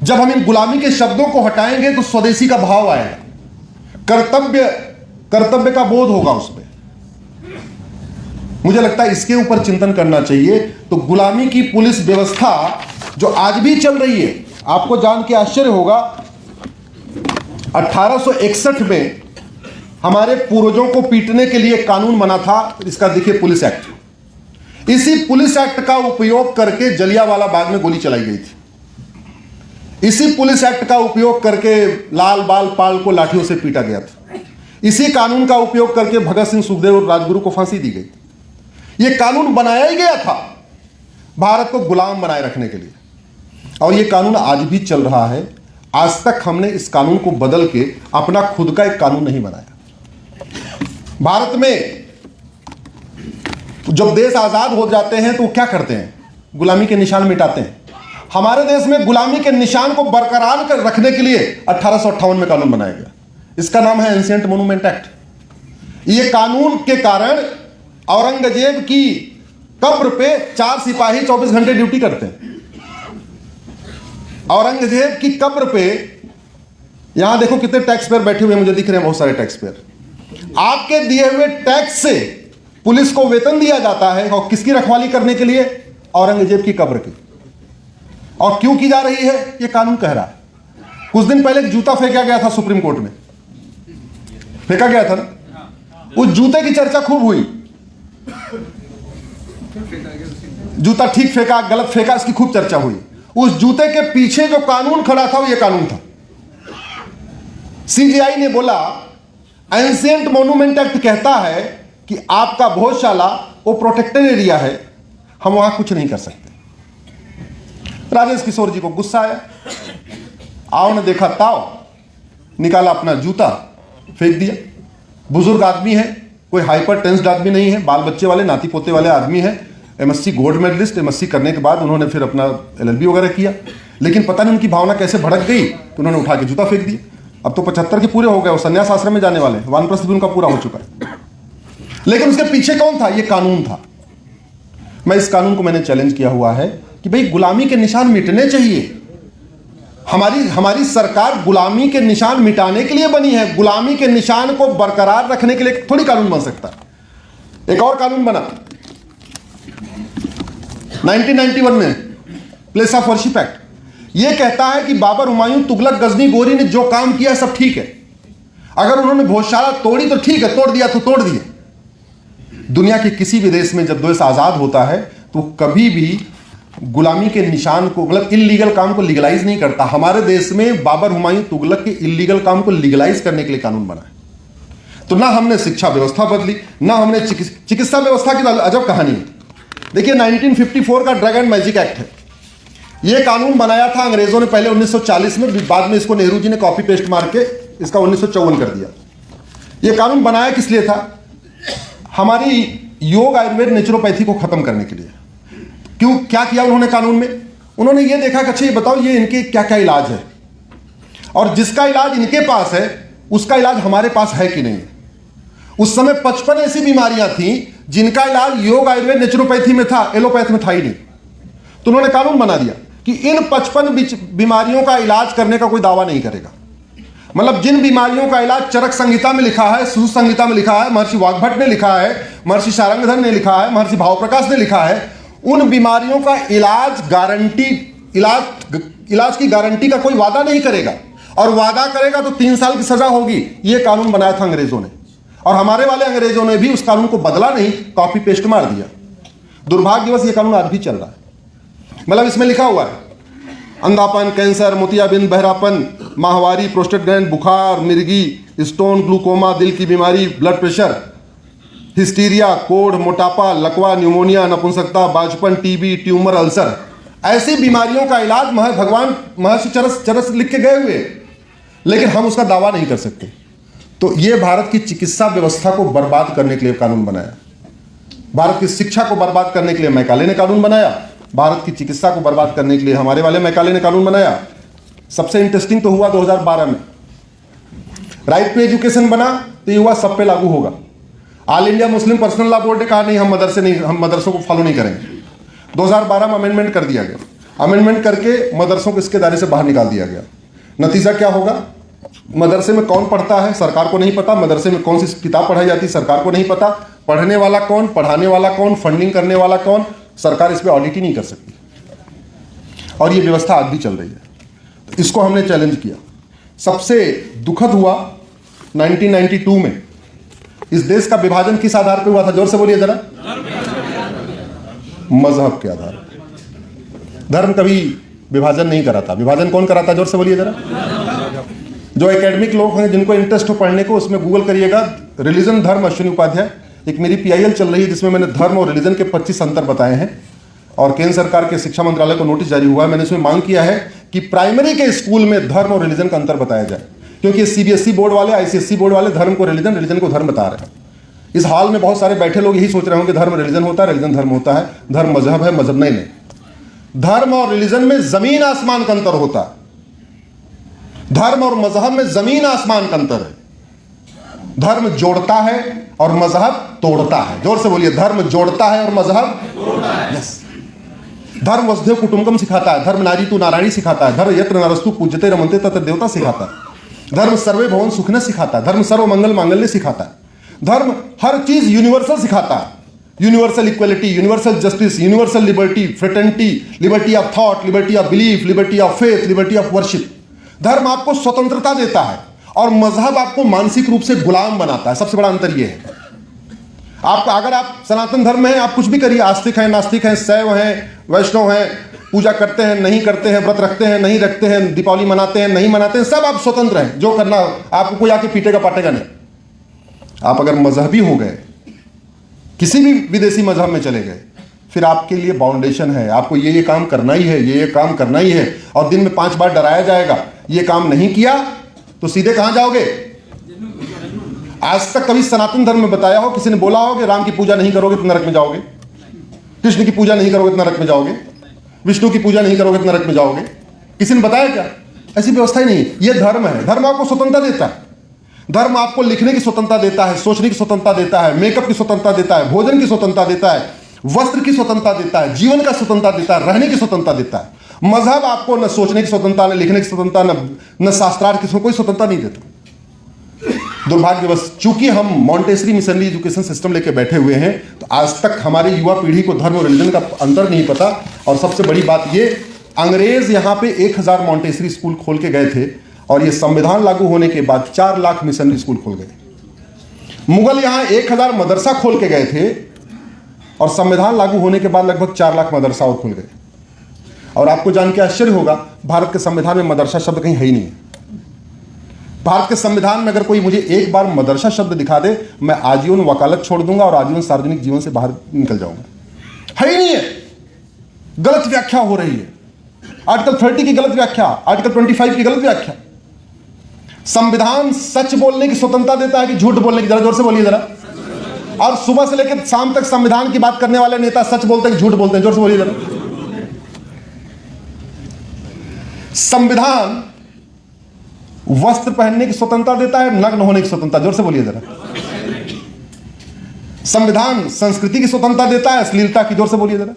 जब हम इन गुलामी के शब्दों को हटाएंगे तो स्वदेशी का भाव आएगा, कर्तव्य का बोध होगा उसमें। मुझे लगता है इसके ऊपर चिंतन करना चाहिए। तो गुलामी की पुलिस व्यवस्था जो आज भी चल रही है, आपको जान के आश्चर्य होगा 1861 में हमारे पूर्वजों को पीटने के लिए कानून बना था, इसका देखिए पुलिस एक्ट। इसी पुलिस एक्ट का उपयोग करके जलियांवाला बाग में गोली चलाई गई थी। इसी पुलिस एक्ट का उपयोग करके लाल बाल पाल को लाठियों से पीटा गया था। इसी कानून का उपयोग करके भगत सिंह, सुखदेव और राजगुरु को फांसी दी गई। यह कानून बनाया ही गया था भारत को गुलाम बनाए रखने के लिए, और यह कानून आज भी चल रहा है। आज तक हमने इस कानून को बदल के अपना खुद का एक कानून नहीं बनाया। भारत में जब देश आजाद हो जाते हैं तो वो क्या करते हैं? गुलामी के निशान मिटाते हैं। हमारे देश में गुलामी के निशान को बरकरार कर रखने के लिए 1858 में कानून बनाया गया। इसका नाम है एंशिएंट मॉन्यूमेंट एक्ट। यह कानून के कारण औरंगजेब की कब्र पे 4 सिपाही 24 घंटे ड्यूटी करते हैं। औरंगजेब की कब्र पे, यहां देखो कितने टैक्स पेयर बैठे हुए, मुझे दिख रहे हैं बहुत सारे टैक्स पेयर। आपके दिए हुए टैक्स से पुलिस को वेतन दिया जाता है, और किसकी रखवाली करने के लिए? औरंगजेब की कब्र की। और क्यों की जा रही है? यह कानून कह रहा है। कुछ दिन पहले जूता फेंका गया था सुप्रीम कोर्ट में, फेंका गया था ना, उस जूते की चर्चा खूब हुई। जूता ठीक फेंका, गलत फेंका, इसकी खूब चर्चा हुई। उस जूते के पीछे जो कानून खड़ा था वो ये कानून था। सीजीआई ने बोला एंशिएंट मॉन्यूमेंट एक्ट कहता है कि आपका भोजशाला वो प्रोटेक्टेड एरिया है, हम वहां कुछ नहीं कर सकते। राजेश किशोर जी को गुस्सा आया, आओ ने देखा ताव, निकाला अपना जूता, फेंक दिया। बुजुर्ग आदमी है, कोई हाइपर टेंस्ड आदमी नहीं है, बाल बच्चे वाले नाती पोते वाले आदमी है, एमएससी गोल्ड मेडलिस्ट। एमएससी करने के बाद उन्होंने फिर अपना एलएलबी वगैरह किया, लेकिन पता नहीं उनकी भावना कैसे भड़क गई तो उन्होंने उठा के जूता फेंक दिया। अब तो 75 के पूरे हो गए, वो संन्यास आश्रम में जाने वाले, वानप्रस्थ भी उनका पूरा हो चुका है। लेकिन उसके पीछे कौन था? ये कानून था। मैं इस कानून को मैंने चैलेंज किया हुआ है कि भाई गुलामी के निशान मिटने चाहिए। हमारी सरकार गुलामी के निशान मिटाने के लिए बनी है, गुलामी के निशान को बरकरार रखने के लिए थोड़ी कानून बन सकता है। एक और कानून बना 1991 में, प्लेस ऑफ वर्शिप एक्ट। यह कहता है कि बाबर, हुमायूं, तुगलक, गजनी, गोरी ने जो काम किया सब ठीक है। अगर उन्होंने भोजशाला तोड़ी तो ठीक है, तोड़ दिया तो तोड़ दिए। दुनिया के किसी भी देश में जब देश आजाद होता है तो कभी भी गुलामी के निशान को, मतलब इल्लीगल काम को लीगलाइज नहीं करता। हमारे देश में बाबर, हुमायूं, तुगलक के इल्लीगल काम को लीगलाइज करने के लिए कानून बना है। तो ना हमने शिक्षा व्यवस्था बदली, ना हमने चिकित्सा व्यवस्था की अजब कहानी है। देखिए 1954 का ड्रग एंड मैजिक एक्ट है। यह कानून बनाया था अंग्रेजों ने पहले 1940 में, बाद में इसको नेहरू जी ने कॉपी पेस्ट मार के इसका 1954 कर दिया। यह कानून बनाया किस लिए था? हमारी योग, आयुर्वेद, नेचुरोपैथी को खत्म करने के लिए। क्यों, क्या किया उन्होंने कानून में? उन्होंने ये देखा कि अच्छा ये बताओ ये इनके क्या क्या इलाज है, और जिसका इलाज इनके पास है उसका इलाज हमारे पास है कि नहीं। उस समय 55 ऐसी बीमारियां थी जिनका इलाज योग, आयुर्वेद, नेचुरोपैथी में था, एलोपैथ में था ही नहीं। तो उन्होंने कानून बना दिया कि इन 55 बीमारियों का इलाज करने का कोई दावा नहीं करेगा। मतलब जिन बीमारियों का इलाज चरक संहिता में लिखा है, सुश्रुत संहिता में लिखा है, महर्षि वाग्भट ने लिखा है, महर्षि शारंगधर ने लिखा है, महर्षि भावप्रकाश ने लिखा है, उन बीमारियों का इलाज की गारंटी का कोई वादा नहीं करेगा, और वादा करेगा तो 3 साल की सजा होगी। यह कानून बनाया था अंग्रेजों ने, और हमारे वाले अंग्रेजों ने भी उस कानून को बदला नहीं, कॉपी पेस्ट मार दिया। दुर्भाग्यवश यह कानून आज भी चल रहा है। मतलब इसमें लिखा हुआ है अंधापन, कैंसर, मोतियाबिंद, बहरापन, माहवारी, प्रोस्टेट ग्लैंड, बुखार, मिर्गी, स्टोन, ग्लूकोमा, दिल की बीमारी, ब्लड प्रेशर, हिस्टीरिया, कोढ़, मोटापा, लकवा, न्यूमोनिया, नपुंसकता, बाजपन, टीबी, ट्यूमर, अल्सर, ऐसी बीमारियों का इलाज भगवान महर्षि चरस लिख के गए हुए, लेकिन हम उसका दावा नहीं कर सकते। तो यह भारत की चिकित्सा व्यवस्था को बर्बाद करने के लिए कानून बनाया। भारत की शिक्षा को बर्बाद करने के लिए मैकाले ने कानून बनाया, भारत की चिकित्सा को बर्बाद करने के लिए हमारे वाले मैकाले ने कानून बनाया। सबसे इंटरेस्टिंग तो हुआ 2012 में, राइट टू एजुकेशन बना तो ये हुआ सब पे लागू होगा। All India Muslim personal law board ने कहा नहीं, हम मदरसों को फॉलो नहीं करेंगे। 2012 में अमेंडमेंट कर दिया गया। अमेंडमेंट करके मदरसों को इसके दायरे से बाहर निकाल दिया गया। नतीजा क्या होगा? मदरसे में कौन पढ़ता है सरकार को नहीं पता, मदरसे में कौन सी किताब पढ़ाई जाती है सरकार को नहीं पता, पढ़ने वाला कौन, पढ़ाने वाला कौन, फंडिंग करने वाला कौन, सरकार इस पर ऑडिट ही नहीं कर सकती। और ये व्यवस्था आज भी चल रही है। तो इसको हमने चैलेंज किया। सबसे दुखद हुआ 1992 में इस देश का विभाजन किस आधार पर हुआ था? जोर से बोलिए जरा। मजहब के आधार पर। धर्म कभी विभाजन नहीं करा था। विभाजन कौन करा था? जोर से बोलिए जरा। जो एकेडमिक लोग हैं जिनको इंटरेस्ट हो पढ़ने को, उसमें गूगल करिएगा रिलीजन धर्म अश्विनी उपाध्याय। एक मेरी PIL चल रही है जिसमें मैंने धर्म और रिलीजन के 25 अंतर बताए हैं और केंद्र सरकार के शिक्षा मंत्रालय को नोटिस जारी हुआ है। मैंने इसमें मांग किया है कि प्राइमरी के स्कूल में धर्म और रिलीजन का अंतर बताया जाए, क्योंकि CBSE बोर्ड वाले, ICSE बोर्ड वाले धर्म को रिलीजन, रिलीजन को धर्म बता रहे हैं। इस हाल में बहुत सारे बैठे लोग यही सोच रहे होंगे धर्म रिलीजन होता है, रिलीजन धर्म होता है, धर्म मजहब है, मजहब नहीं। धर्म और रिलीजन में जमीन आसमान का अंतर होता है। धर्म और मजहब में जमीन आसमान का अंतर है। धर्म जोड़ता है और मजहब तोड़ता है। जोर से बोलिए, धर्म जोड़ता है और मजहब तोड़ता है। यस। धर्म वसुधैव कुटुंबकम सिखाता है, धर्म नारी तू नारायणी सिखाता है, धर्म यत्र नरस्तु पूज्यते रमन्ते तत्र देवता सिखाता है, धर्म सर्वे भवन सुखिनः सिखाता है, धर्म सर्व मंगल मांगल्य सिखाता है। धर्म हर चीज यूनिवर्सल सिखाता है। Universal equality, universal justice, universal liberty, fraternity, liberty of thought, liberty of belief, liberty of faith, liberty of worship. धर्म आपको स्वतंत्रता देता है और मजहब आपको मानसिक रूप से गुलाम बनाता है। सबसे बड़ा अंतर यह है। आप अगर आप सनातन धर्म में हैं, आप कुछ भी करिए, आस्तिक हैं, नास्तिक हैं, शैव हैं, वैष्णव हैं, पूजा करते हैं, नहीं करते हैं, व्रत रखते हैं, नहीं रखते हैं, दीपावली मनाते हैं, नहीं मनाते हैं, सब आप स्वतंत्र हैं। जो करना आपको कोई आके पीटेगा पाटेगा नहीं। आप अगर मजहबी हो गए, किसी भी विदेशी मजहब में चले गए, फिर आपके लिए बाउंडेशन है, आपको ये काम करना ही है, ये काम करना ही है, और दिन में 5 बार डराया जाएगा। ये काम नहीं किया तो सीधे कहां जाओगे? आज तक कभी सनातन धर्म में बताया हो, किसी ने बोला हो कि राम की पूजा नहीं करोगे तो नरक में जाओगे, कृष्ण की पूजा नहीं करोगे तो नरक में जाओगे, विष्णु की पूजा नहीं करोगे तो नरक में जाओगे? किसी ने बताया क्या? ऐसी व्यवस्था ही नहीं। ये धर्म है। धर्म आपको स्वतंत्रता देता है। धर्म आपको लिखने की स्वतंत्रता देता है, सोचने की स्वतंत्रता देता है, मेकअप की स्वतंत्रता देता है, भोजन की स्वतंत्रता देता है, वस्त्र की स्वतंत्रता देता है, जीवन का स्वतंत्रता देता है, रहने की स्वतंत्रता देता है। मजहब आपको न सोचने की स्वतंत्रता, न लिखने की स्वतंत्रता, न शास्त्रार्थ की कोई स्वतंत्रता नहीं देता। दुर्भाग्यवश चूंकि हम मॉन्टेसरी मिशनरी एजुकेशन सिस्टम लेके बैठे हुए हैं, तो आज तक हमारी युवा पीढ़ी को धर्म और रिलीजन का अंतर नहीं पता। और सबसे बड़ी बात ये, अंग्रेज यहाँ पे 1000 मॉन्टेसरी स्कूल खोल के गए थे और ये संविधान लागू होने के बाद 4 लाख मिशनरी स्कूल खोल गए। मुगल यहाँ 1000 मदरसा खोल के गए थे और संविधान लागू होने के बाद लगभग 4 लाख मदरसा और खुल गए। और आपको जान के आश्चर्य होगा, भारत के संविधान में मदरसा शब्द कहीं है ही नहीं। भारत के संविधान में अगर कोई मुझे एक बार मदरसा शब्द दिखा दे, मैं आजीवन वकालत छोड़ दूंगा और आजीवन सार्वजनिक जीवन से बाहर निकल जाऊंगा। है ही नहीं है। गलत व्याख्या हो रही है। आर्टिकल 30 की गलत व्याख्या, आर्टिकल 25 की गलत व्याख्या। संविधान सच बोलने की स्वतंत्रता देता है कि झूठ बोलने की? जरा जोर से बोलिए जरा। और सुबह से लेकर शाम तक संविधान की बात करने वाले नेता सच बोलते हैं कि झूठ बोलते हैं? जोर से बोलिए जरा। संविधान वस्त्र पहनने की स्वतंत्रता देता है, नग्न होने की स्वतंत्रता? जोर से बोलिए जरा। संविधान संस्कृति की स्वतंत्रता देता है, अश्लीलता की? जोर से बोलिए जरा।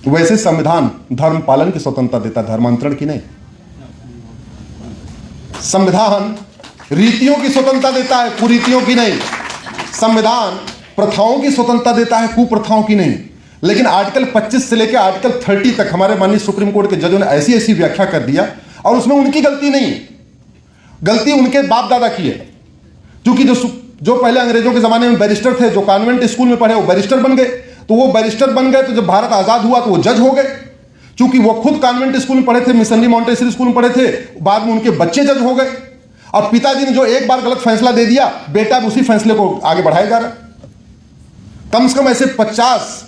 वैसे संविधान धर्म पालन की स्वतंत्रता देता है, धर्मांतरण की नहीं। संविधान रीतियों की स्वतंत्रता देता है, कुरीतियों की नहीं। संविधान प्रथाओं की स्वतंत्रता देता है, कुप्रथाओं की नहीं। लेकिन आर्टिकल 25 से लेकर आर्टिकल 30 तक हमारे माननीय सुप्रीम कोर्ट के जजों ने ऐसी ऐसी व्याख्या कर दिया, और उसमें उनकी गलती नहीं है, गलती उनके बाप दादा की है। क्योंकि जो पहले अंग्रेजों के जमाने में बैरिस्टर थे, जो कॉन्वेंट स्कूल में पढ़े, वो बैरिस्टर बन गए। तो वो बैरिस्टर बन गए, तो जब भारत आजाद हुआ तो वो जज हो गए। क्योंकि वो खुद कॉन्वेंट स्कूल में पढ़े थे, मिशनरी मॉन्टेसरी स्कूल में पढ़े थे, बाद में उनके बच्चे जज हो गए। और पिताजी ने जो एक बार गलत फैसला दे दिया, बेटा उसी फैसले को आगे बढ़ाया जा रहा है। कम से कम ऐसे 50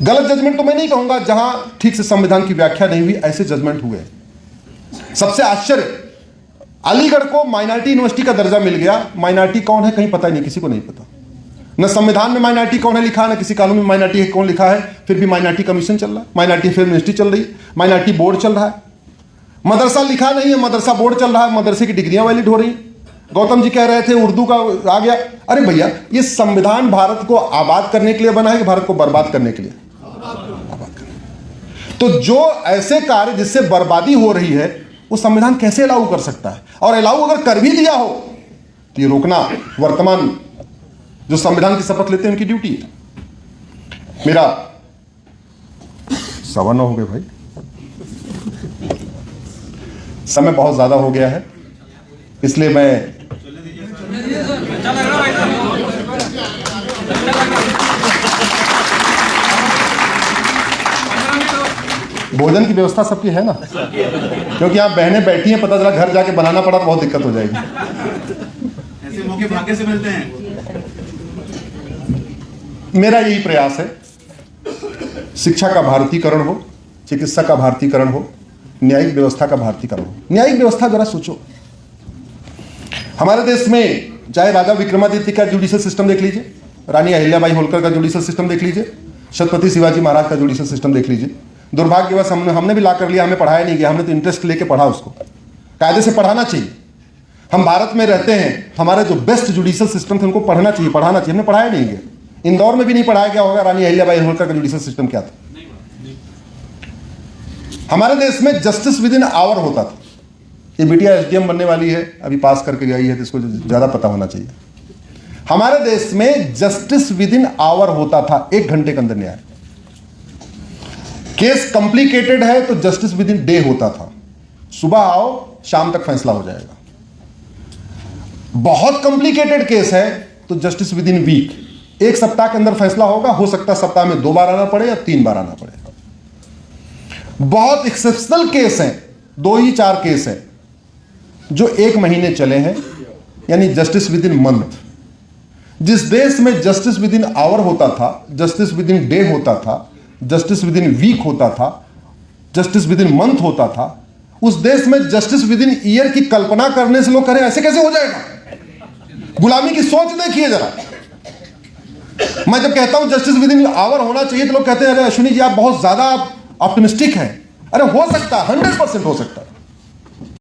गलत जजमेंट, तो मैं नहीं कहूंगा, जहां ठीक से संविधान की व्याख्या नहीं हुई, ऐसे जजमेंट हुए। सबसे आश्चर्य, अलीगढ़ को माइनॉरिटी यूनिवर्सिटी का दर्जा मिल गया। माइनॉरिटी कौन है कहीं पता ही नहीं, किसी को नहीं पता। न संविधान में माइनॉरिटी कौन है लिखा है, न किसी कानून में माइनॉरिटी है कौन लिखा है। फिर भी माइनॉरिटी कमीशन चल रहा है, माइनॉरिटी अफेयर मिनिस्ट्री चल रही है, माइनॉरिटी बोर्ड चल रहा है। मदरसा लिखा नहीं है, मदरसा बोर्ड चल रहा है, मदरसे की डिग्रियां वैलिड हो रही। गौतम जी कह रहे थे उर्दू का आ गया। अरे भैया, ये संविधान भारत को आबाद करने के लिए बना है कि भारत को बर्बाद करने के लिए? तो जो ऐसे कार्य जिससे बर्बादी हो रही है वो संविधान कैसे अलाउ कर सकता है? और अलाउ अगर कर भी दिया हो तो ये रोकना वर्तमान जो संविधान की शपथ लेते हैं उनकी ड्यूटी है। मेरा 9:15 हो गए भाई, समय बहुत ज्यादा हो गया है, इसलिए मैं भोजन की व्यवस्था सबकी है ना, क्योंकि आप बहनें बैठी हैं, पता चला घर जाके बनाना पड़ा तो बहुत दिक्कत हो जाएगी। ऐसे मौके भाग्य से मिलते हैं। मेरा यही प्रयास है, शिक्षा का भारतीकरण हो, चिकित्सा का भारतीकरण हो, न्यायिक व्यवस्था का भारतीकरण हो। न्यायिक व्यवस्था जरा सोचो, हमारे देश में चाहे राजा विक्रमादित्य का जुडिशियल सिस्टम देख लीजिए, रानी अहिल्याबाई होलकर का जुडिशियल सिस्टम देख लीजिए, छत्रपति शिवाजी महाराज का जुडिशियल सिस्टम देख लीजिए। दुर्भाग्यवश हमने भी ला कर लिया, हमें पढ़ाया नहीं गया, हमने तो इंटरेस्ट लेके पढ़ा उसको। कायदे से पढ़ाना चाहिए। हम भारत में रहते हैं, हमारे जो बेस्ट जुडिशियल सिस्टम थे उनको पढ़ना चाहिए, पढ़ाना चाहिए, हमने पढ़ाया नहीं गया। इंदौर में भी नहीं पढ़ाया गया होगा रानी अहिल्याबाई होलकर का जुडिशियल सिस्टम क्या था। हमारे देश में जस्टिस विद इन आवर होता था। ये बिटिया एसडीएम बनने वाली है, अभी पास करके गई है, तो इसको ज्यादा पता होना चाहिए। हमारे देश में जस्टिस विद इन आवर होता था, 1 घंटे के अंदर न्याय। केस कॉम्प्लिकेटेड है तो जस्टिस विद इन डे होता था, सुबह आओ शाम तक फैसला हो जाएगा। बहुत कॉम्प्लिकेटेड केस है तो जस्टिस विद इन वीक, 1 सप्ताह के अंदर फैसला होगा, हो सकता है सप्ताह में 2 बार आना पड़े या 3 बार आना पड़े। बहुत एक्सेप्शनल केस हैं, 2 ही 4 केस हैं जो 1 महीने चले हैं, यानी जस्टिस विद इन मंथ। जिस देश में जस्टिस विद इन आवर होता था, जस्टिस विद इन डे होता था, जस्टिस विद इन वीक होता था, जस्टिस विद इन मंथ होता था, उस देश में जस्टिस विद इन ईयर की कल्पना करने से लोग करें ऐसे कैसे हो जाएगा? गुलामी की सोच देखिए जरा। मैं जब कहता हूं जस्टिस विद इन आवर होना चाहिए तो लोग कहते हैं अरे अश्विनी जी आप बहुत ज्यादा ऑप्टिमिस्टिक हैं। अरे हो सकता है, 100% हो सकता है।